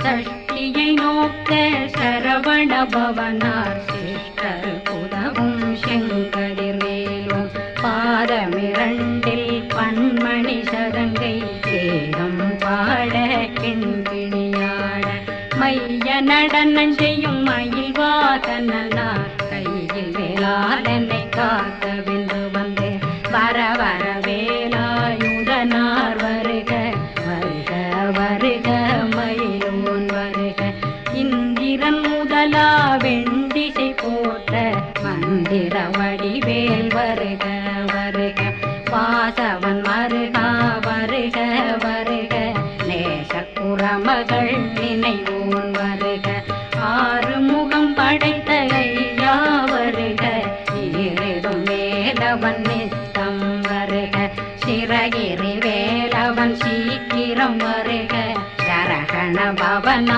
சஷ்டியை நோக்க சரவண பவனார் சிஷ்டர் புதவும் செங்கதிர்வேலும் பாதமிரண்டில் பன்மணி சதங்கை வேதம் பாட கிண்கிணியாட மைய நடனம் செய்யும் மயில் வாதனார் கையில் வேளாளனை காக்கவென்று வந்து வர வர வேலாயுதனார் வருக வருக வருக மயிலோன் வருக இந்திரன் முதலா வெண்டிசை போட்ட மந்திர வடிவேல் வருக வருக வாசவன் மருகா வருக வருக நேசக்குறமகள் நினைவோன் வருக ஆறுமுகம் படைத்த ஐயா வருக ஈரிடும் வேலவன் நித்தம் வருக சிறகிரி வேலவன் சீக்கிரம் வருக சரகண பவன